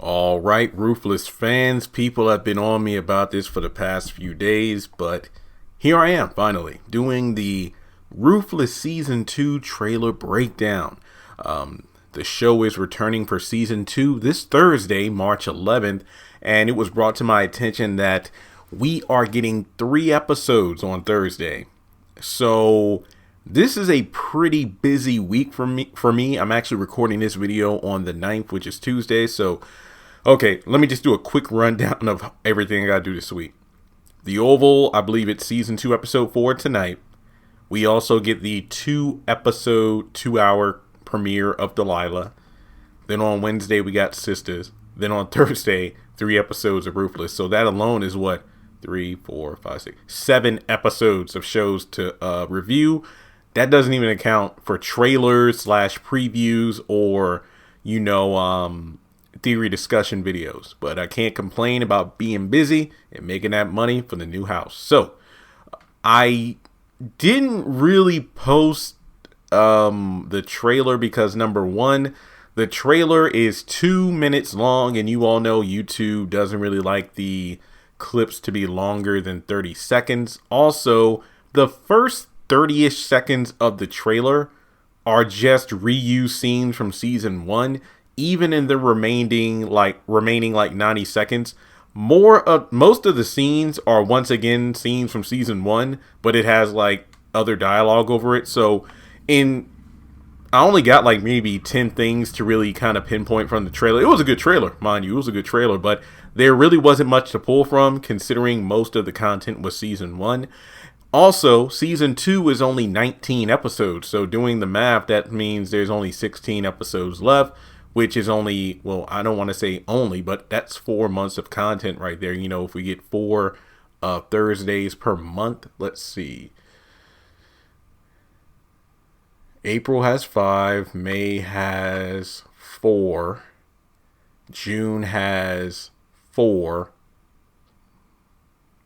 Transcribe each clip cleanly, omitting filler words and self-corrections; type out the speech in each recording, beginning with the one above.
All right, Ruthless fans, people have been on me about this for the past few days, but here I am finally doing the Ruthless Season 2 trailer breakdown. The show is returning for Season 2 this Thursday, March 11th, and it was brought to my attention that we are getting 3 episodes on Thursday. So this is a pretty busy week for me. I'm actually recording this video on the 9th, which is Tuesday, so okay, let me just do a quick rundown of everything I gotta do this week. The Oval, I believe it's Season 2, Episode 4 tonight. We also get the 2-episode, 2-hour premiere of Delilah. Then on Wednesday, we got Sisters. Then on Thursday, 3 episodes of Ruthless. So that alone is what? 3, 4, 5, 6, 7 episodes of shows to review. That doesn't even account for trailers / previews or, theory discussion videos. But I can't complain about being busy and making that money for the new house. So I didn't really post the trailer because, number one, the trailer is 2 minutes long, and you all know YouTube doesn't really like the clips to be longer than 30 seconds. Also, the first 30-ish seconds of the trailer are just reused scenes from season 1. Even in the remaining 90 seconds, most of the scenes are once again scenes from season 1, but it has other dialogue over it. So I only got maybe 10 things to really kind of pinpoint from the trailer. It was a good trailer, mind you. It was a good trailer, but there really wasn't much to pull from considering most of the content was season 1. Also, season 2 is only 19 episodes. So doing the math, that means there's only 16 episodes left, which is only, well, I don't want to say only, but that's 4 months of content right there. If we get 4 Thursdays per month, let's see. April has 5, May has 4, June has 4.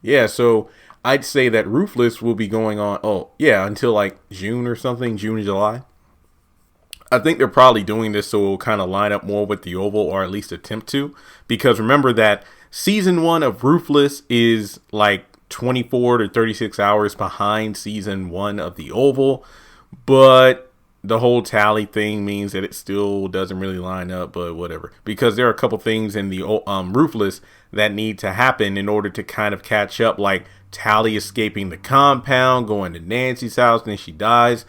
Yeah, so I'd say that Ruthless will be going on, until June or something, June or July. I think they're probably doing this so it'll kind of line up more with the Oval, or at least attempt to. Because remember that season 1 of Ruthless is 24 to 36 hours behind season 1 of the Oval. But the whole tally thing means that it still doesn't really line up, but whatever. Because there are a couple things in the Ruthless that need to happen in order to kind of catch up, like Tally escaping the compound, going to Nancy's house, and then she dies.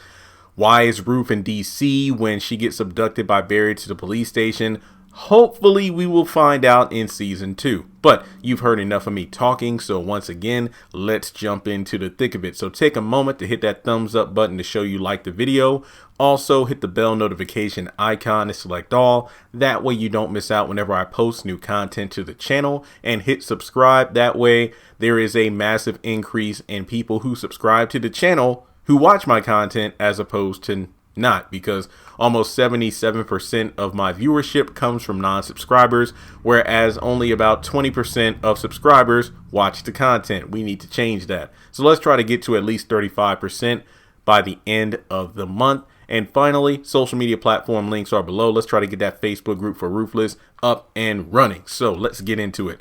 Why is Ruth in DC when she gets abducted by Barry to the police station? Hopefully we will find out in season 2. But you've heard enough of me talking, so once again, let's jump into the thick of it. So take a moment to hit that thumbs up button to show you like the video. Also hit the bell notification icon to select all. That way you don't miss out whenever I post new content to the channel. And hit subscribe. That way there is a massive increase in people who subscribe to the channel who watch my content as opposed to not, because almost 77% of my viewership comes from non-subscribers, whereas only about 20% of subscribers watch the content. We need to change that. So let's try to get to at least 35% by the end of the month. And finally, social media platform links are below. Let's try to get that Facebook group for Ruthless up and running. So let's get into it.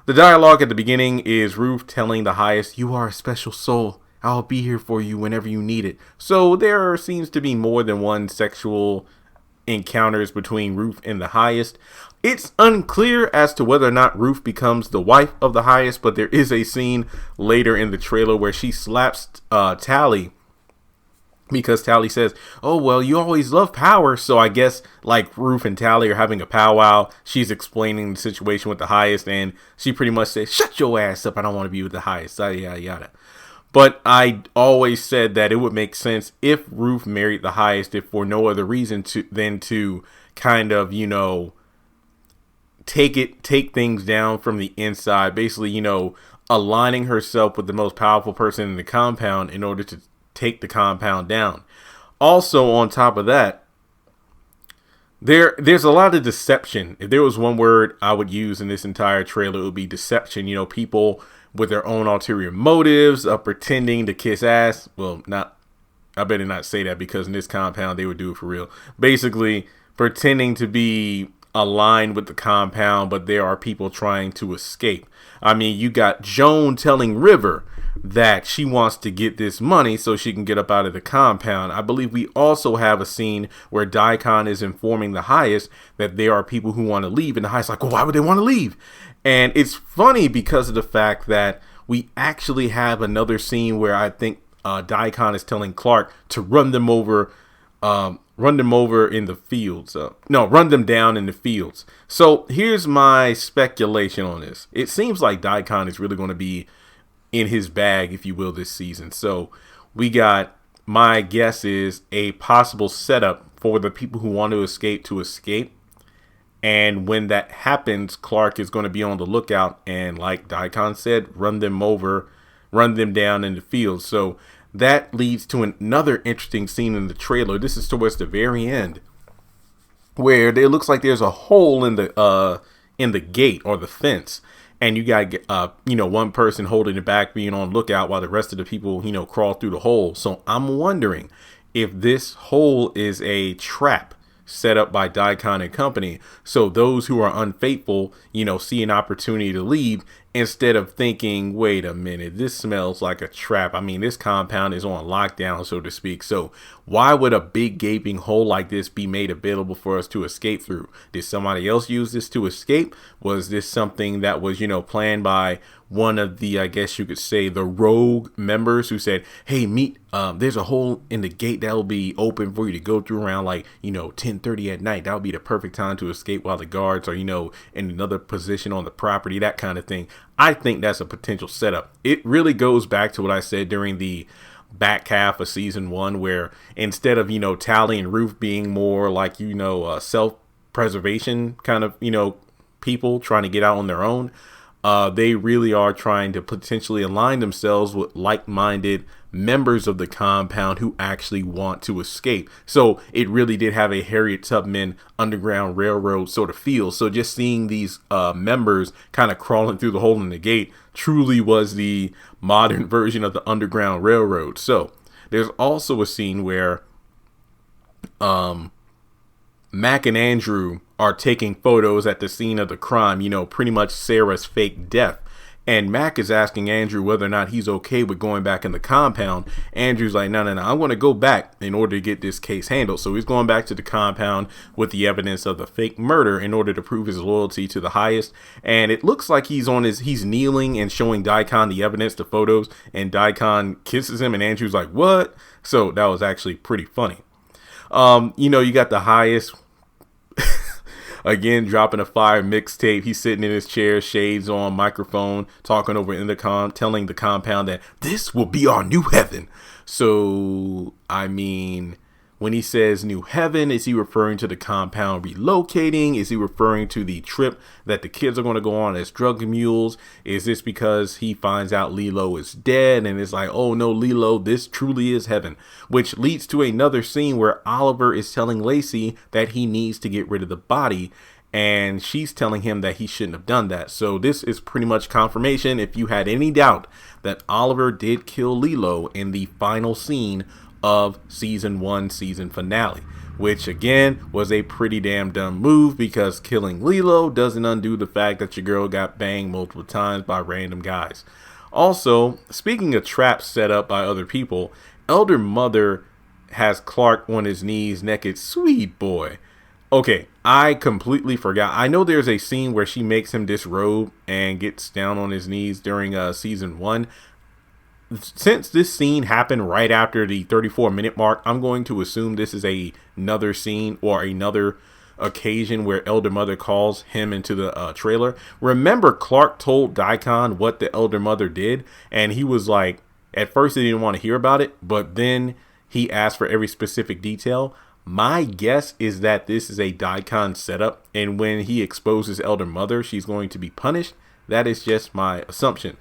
The dialogue at the beginning is Ruth telling the Highest, "You are a special soul. I'll be here for you whenever you need it." So there seems to be more than one sexual encounters between Ruth and the Highest. It's unclear as to whether or not Ruth becomes the wife of the Highest, but there is a scene later in the trailer where she slaps Tally because Tally says, "Oh, well, you always love power." So I guess Ruth and Tally are having a powwow. She's explaining the situation with the Highest, and she pretty much says, "Shut your ass up. I don't want to be with the Highest." Yada, yada, yada. But I always said that it would make sense if Ruth married the Highest, if for no other reason than to kind of, take things down from the inside. Basically, aligning herself with the most powerful person in the compound in order to take the compound down. Also, on top of that, there's a lot of deception. If there was one word I would use in this entire trailer, it would be deception. People with their own ulterior motives of pretending to kiss ass. Well, I better not say that, because in this compound they would do it for real. Basically pretending to be aligned with the compound, but there are people trying to escape. I mean, you got Joan telling River that she wants to get this money so she can get up out of the compound. I believe we also have a scene where Daikon is informing the Highest that there are people who want to leave, and the Highest like, well, why would they want to leave? And it's funny because of the fact that we actually have another scene where I think Daikon is telling Clark to run them over in the fields. Run them down in the fields. So here's my speculation on this. It seems like Daikon is really going to be in his bag, if you will, this season. So we got, my guess is, a possible setup for the people who want to escape. And when that happens, Clark is going to be on the lookout and, like Daikon said, run them down in the field. So that leads to another interesting scene in the trailer. This is towards the very end, where it looks like there's a hole in the gate or the fence, and you got one person holding it back, being on lookout, while the rest of the people crawl through the hole. So I'm wondering if this hole is a trap set up by Daikon and company, so those who are unfaithful see an opportunity to leave, instead of thinking, wait a minute, this smells like a trap. I mean, this compound is on lockdown, so to speak. So why would a big gaping hole like this be made available for us to escape through? Did somebody else use this to escape? Was this something that was, planned by one of the, I guess you could say, the rogue members who said, hey, there's a hole in the gate that will be open for you to go through around 10:30 at night. That would be the perfect time to escape while the guards are, in another position on the property, that kind of thing. I think that's a potential setup. It really goes back to what I said during the back half of season 1, where instead of, Tally and Ruth being more like, self-preservation kind of, people trying to get out on their own, they really are trying to potentially align themselves with like-minded members of the compound who actually want to escape. So it really did have a Harriet Tubman Underground Railroad sort of feel. So just seeing these members kind of crawling through the hole in the gate truly was the modern version of the Underground Railroad. So there's also a scene where Mac and Andrew are taking photos at the scene of the crime, pretty much Sarah's fake death. And Mac is asking Andrew whether or not he's okay with going back in the compound. Andrew's like, no, I'm going to go back in order to get this case handled. So he's going back to the compound with the evidence of the fake murder in order to prove his loyalty to the Highest. And it looks like he's kneeling and showing Daikon the evidence, the photos, and Daikon kisses him and Andrew's like, what? So that was actually pretty funny. You got the Highest again dropping a fire mixtape. He's sitting in his chair, shades on, microphone, talking over intercom, telling the compound that this will be our new heaven. So, I mean, when he says new heaven, is he referring to the compound relocating? Is he referring to the trip that the kids are going to go on as drug mules? Is this because he finds out Lilo is dead and it's like, oh no, Lilo, this truly is heaven? Which leads to another scene where Oliver is telling Lacey that he needs to get rid of the body, and she's telling him that he shouldn't have done that. So this is pretty much confirmation, if you had any doubt, that Oliver did kill Lilo in the final scene of season 1 season finale, which again was a pretty damn dumb move, because killing Lilo doesn't undo the fact that your girl got banged multiple times by random guys. Also, speaking of traps set up by other people, Elder Mother has Clark on his knees naked. Sweet boy. Okay, I completely forgot. I know there's a scene where she makes him disrobe and gets down on his knees during season 1. Since this scene happened right after the 34-minute mark, I'm going to assume this is another scene or another occasion where Elder Mother calls him into the trailer. Remember, Clark told Daikon what the Elder Mother did, and he was like, at first he didn't want to hear about it, but then he asked for every specific detail. My guess is that this is a Daikon setup, and when he exposes Elder Mother, she's going to be punished. That is just my assumption.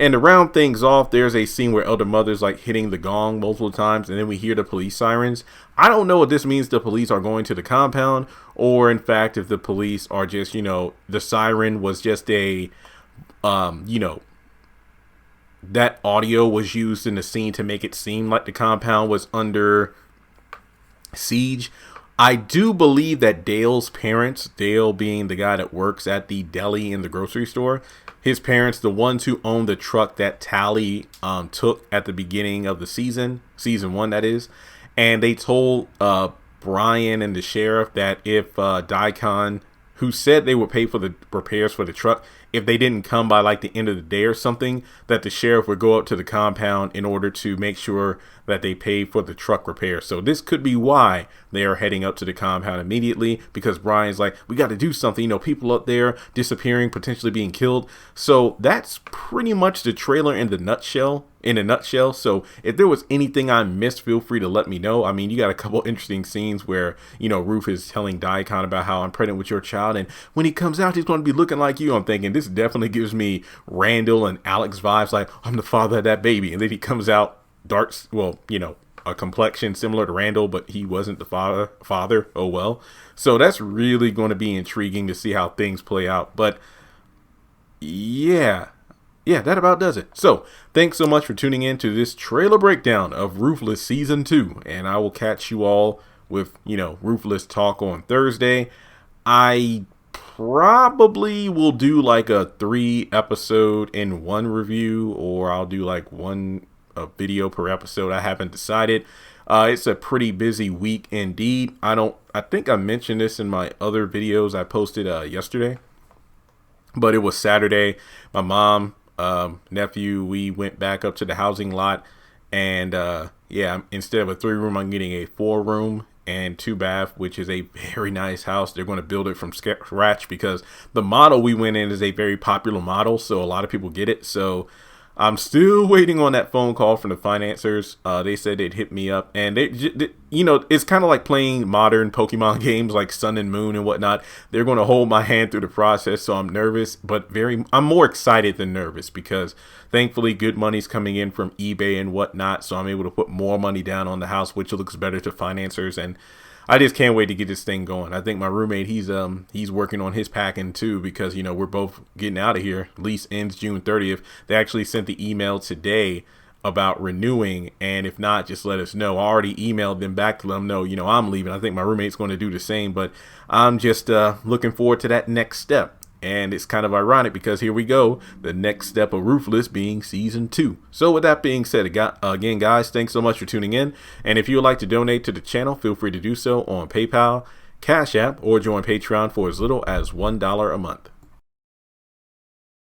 And to round things off, there's a scene where Elder Mother's like hitting the gong multiple times, and then we hear the police sirens. I don't know what this means. The police are going to the compound, or in fact, if the police are just, the siren was just a, that audio was used in the scene to make it seem like the compound was under siege. I do believe that Dale's parents, Dale being the guy that works at the deli in the grocery store, his parents, the ones who own the truck that Tally took at the beginning of the season 1, that is, and they told Brian and the sheriff that if Daikon, who said they would pay for the repairs for the truck, if they didn't come by like the end of the day or something, that the sheriff would go up to the compound in order to make sure that they paid for the truck repair. So this could be why they are heading up to the compound immediately, because Brian's like, we got to do something, you know, people up there disappearing, potentially being killed. So that's pretty much the trailer in a nutshell. So if there was anything I missed, feel free to let me know. I mean, you got a couple interesting scenes where, you know, Ruth is telling Daikon about how I'm pregnant with your child, and when he comes out, he's going to be looking like you. I'm thinking this definitely gives me Randall and Alex vibes, like I'm the father of that baby. And then he comes out dark, well, you know, a complexion similar to Randall, but he wasn't the father. Oh well. So that's really going to be intriguing to see how things play out. But yeah, that about does it. So thanks so much for tuning in to this trailer breakdown of Ruthless Season 2. And I will catch you all with, you know, Ruthless talk on Thursday. I probably will do like a 3 episode in one review, or I'll do like a video per episode. I haven't decided. It's a pretty busy week indeed. I think I mentioned this in my other videos I posted yesterday, but it was Saturday. My mom, nephew, we went back up to the housing lot, and yeah, instead of a 3-room, I'm getting a 4-room and 2-bath, which is a very nice house. They're going to build it from scratch because the model we went in is a very popular model, so a lot of people get it. So I'm still waiting on that phone call from the financiers. They said they'd hit me up, and they, you know, it's kind of like playing modern Pokemon games like Sun and Moon and whatnot. They're going to hold my hand through the process, so I'm nervous, but I'm more excited than nervous, because thankfully good money's coming in from eBay and whatnot, so I'm able to put more money down on the house, which looks better to financiers, and I just can't wait to get this thing going. I think my roommate, he's working on his packing too, because, you know, we're both getting out of here. Lease ends June 30th. They actually sent the email today about renewing, and if not, just let us know. I already emailed them back to let them know, you know, I'm leaving. I think my roommate's going to do the same, but I'm just looking forward to that next step. And it's kind of ironic because here we go, the next step of Ruthless being Season 2. So with that being said, again, guys, thanks so much for tuning in. And if you would like to donate to the channel, feel free to do so on PayPal, Cash App, or join Patreon for as little as $1 a month.